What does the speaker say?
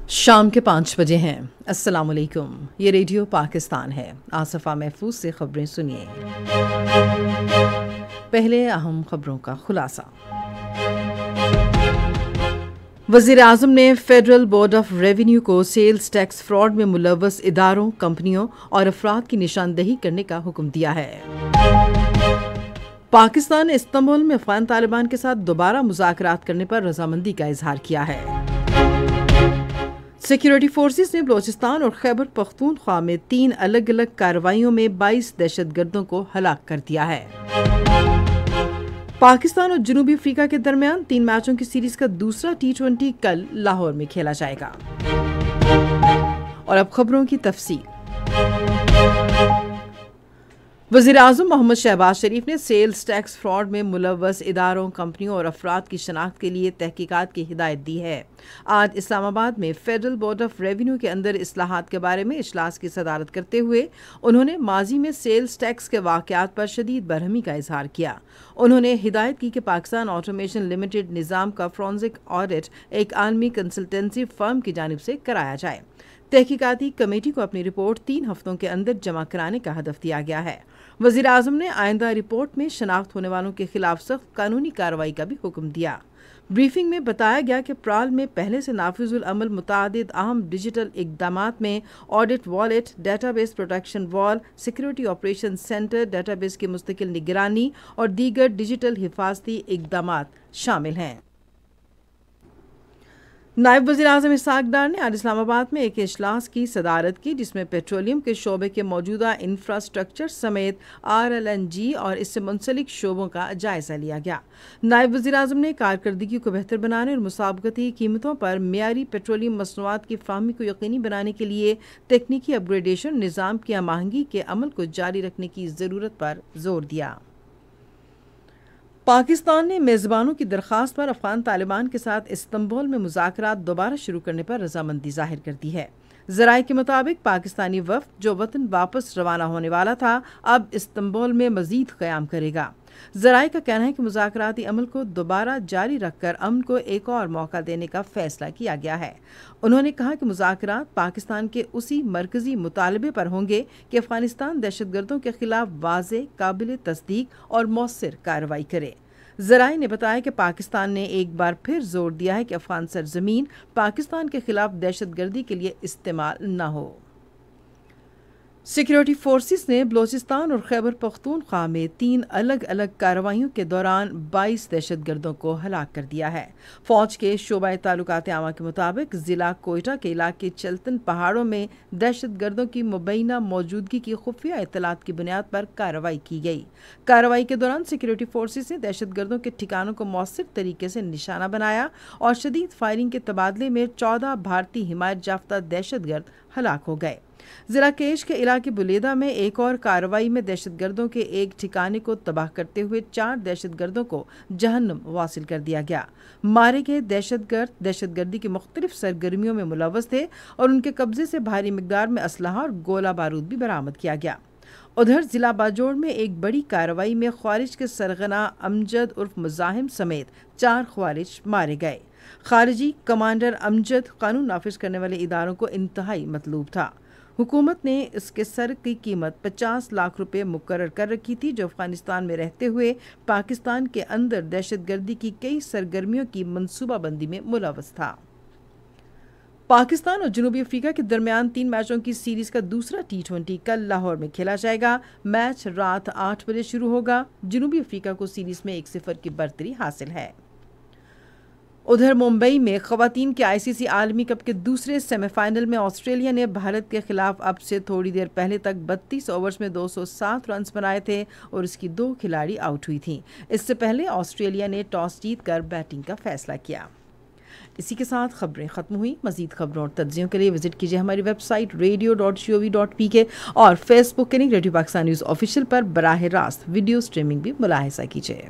شام کے 5 بجے ہیں۔ السلام علیکم، یہ ریڈیو پاکستان ہے۔ آصفہ محفوظ سے خبریں سنیے۔ پہلے اہم خبروں کا خلاصہ۔ وزیر اعظم نے فیڈرل بورڈ آف ریونیو کو سیلز ٹیکس فراڈ میں ملوث اداروں، کمپنیوں اور افراد کی نشاندہی کرنے کا حکم دیا ہے۔ پاکستان نے استنبول میں افغان طالبان کے ساتھ دوبارہ مذاکرات کرنے پر رضامندی کا اظہار کیا ہے۔ سیکیورٹی فورسز نے بلوچستان اور خیبر پختونخوا میں 3 الگ الگ کارروائیوں میں 22 دہشت گردوں کو ہلاک کر دیا ہے۔ پاکستان اور جنوبی افریقہ کے درمیان 3 میچوں کی سیریز کا دوسرا T20 کل لاہور میں کھیلا جائے گا۔ اور اب خبروں کی تفصیل۔ وزیر اعظم محمد شہباز شریف نے سیلز ٹیکس فراڈ میں ملوث اداروں، کمپنیوں اور افراد کی شناخت کے لیے تحقیقات کی ہدایت دی ہے۔ آج اسلام آباد میں فیڈرل بورڈ آف ریونیو کے اندر اصلاحات کے بارے میں اجلاس کی صدارت کرتے ہوئے انہوں نے ماضی میں سیلز ٹیکس کے واقعات پر شدید برہمی کا اظہار کیا۔ انہوں نے ہدایت کی کہ پاکستان آٹومیشن لمیٹڈ نظام کا فورنزک آڈٹ ایک عالمی کنسلٹنسی فرم کی جانب سے کرایا جائے۔ تحقیقاتی کمیٹی کو اپنی رپورٹ 3 ہفتوں کے اندر جمع کرانے کا ہدف دیا گیا ہے۔ وزیر اعظم نے آئندہ رپورٹ میں شناخت ہونے والوں کے خلاف سخت قانونی کارروائی کا بھی حکم دیا۔ بریفنگ میں بتایا گیا کہ پرال میں پہلے سے نافذ العمل متعدد اہم ڈیجیٹل اقدامات میں audit wallet, database protection wall, security operation centre, database کی مستقل نگرانی اور دیگر ڈیجیٹل حفاظتی اقدامات شامل ہیں۔ نائب وزیر اعظم اسحاق ڈار نے آج اسلام آباد میں ایک اجلاس کی صدارت کی جس میں پیٹرولیم کے شعبے کے موجودہ انفراسٹرکچر سمیت RLNG اور اس سے منسلک شعبوں کا جائزہ لیا گیا۔ نائب وزیر اعظم نے کارکردگی کو بہتر بنانے اور مسابقتی قیمتوں پر معیاری پیٹرولیم مصنوعات کی فراہمی کو یقینی بنانے کے لیے تکنیکی اپ گریڈیشن نظام کی ہم آہنگی کے عمل کو جاری رکھنے کی ضرورت پر زور دیا۔ پاکستان نے میزبانوں کی درخواست پر افغان طالبان کے ساتھ استنبول میں مذاکرات دوبارہ شروع کرنے پر رضامندی ظاہر کر دی ہے۔ ذرائع کے مطابق پاکستانی وفد جو وطن واپس روانہ ہونے والا تھا اب استنبول میں مزید قیام کرے گا۔ ذرائع کا کہنا ہے کہ مذاکراتی عمل کو دوبارہ جاری رکھ کر امن کو ایک اور موقع دینے کا فیصلہ کیا گیا ہے۔ انہوں نے کہا کہ مذاکرات پاکستان کے اسی مرکزی مطالبے پر ہوں گے کہ افغانستان دہشت گردوں کے خلاف واضح، قابل تصدیق اور مؤثر کارروائی کرے۔ ذرائع نے بتایا کہ پاکستان نے ایک بار پھر زور دیا ہے کہ افغان سرزمین پاکستان کے خلاف دہشت گردی کے لیے استعمال نہ ہو۔ سیکیورٹی فورسز نے بلوچستان اور خیبر پختونخوا میں 3 الگ الگ کارروائیوں کے دوران 22 دہشت گردوں کو ہلاک کر دیا ہے۔ فوج کے شعبہ تعلقات عامہ کے مطابق ضلع کوئٹہ کے علاقے چلتن پہاڑوں میں دہشت گردوں کی مبینہ موجودگی کی خفیہ اطلاعات کی بنیاد پر کارروائی کی گئی۔ کارروائی کے دوران سیکیورٹی فورسز نے دہشت گردوں کے ٹھکانوں کو مؤثر طریقے سے نشانہ بنایا اور شدید فائرنگ کے تبادلے میں 14 بھارتی حمایت یافتہ دہشت گرد ہلاک ہو گئے۔ ضلع کیش کے علاقے بلیدہ میں ایک اور کارروائی میں دہشت گردوں کے ایک ٹھکانے کو تباہ کرتے ہوئے 4 دہشت گردوں کو جہنم واصل کر دیا گیا۔ مارے گئے دہشت گرد دہشت گردی کی مختلف سرگرمیوں میں ملوث تھے اور ان کے قبضے سے بھاری مقدار میں اسلحہ اور گولہ بارود بھی برآمد کیا گیا۔ ادھر ضلع باجوڑ میں ایک بڑی کارروائی میں خوارج کے سرغنہ امجد عرف مزاحم سمیت 4 خوارج مارے گئے۔ خارجی کمانڈر امجد قانون نافذ کرنے والے اداروں کو انتہائی مطلوب تھا۔ حکومت نے اس کے سر کی قیمت 50 لاکھ روپے مقرر کر رکھی تھی جو افغانستان میں رہتے ہوئے پاکستان کے اندر دہشت گردی کی کئی سرگرمیوں کی منصوبہ بندی میں ملوث تھا۔ پاکستان اور جنوبی افریقہ کے درمیان 3 میچوں کی سیریز کا دوسرا T20 کل لاہور میں کھیلا جائے گا۔ میچ رات 8 بجے شروع ہوگا۔ جنوبی افریقہ کو سیریز میں 1-0 کی برتری حاصل ہے۔ ادھر ممبئی میں خواتین کے ICC عالمی کپ کے دوسرے سیمی فائنل میں آسٹریلیا نے بھارت کے خلاف اب سے تھوڑی دیر پہلے تک 32 اوورز میں 207 رنز بنائے تھے اور اس کی 2 کھلاڑی آؤٹ ہوئی تھیں۔ اس سے پہلے آسٹریلیا نے ٹاس جیت کر بیٹنگ کا فیصلہ کیا۔ اسی کے ساتھ خبریں ختم ہوئی۔ مزید خبروں اور تجزیوں کے لیے وزٹ کیجیے ہماری ویب سائٹ radio.gov.pk اور فیس بک کے link radio Pakistan news official پر براہ راست ویڈیو سٹریمنگ بھی ملاحظہ کیجیے۔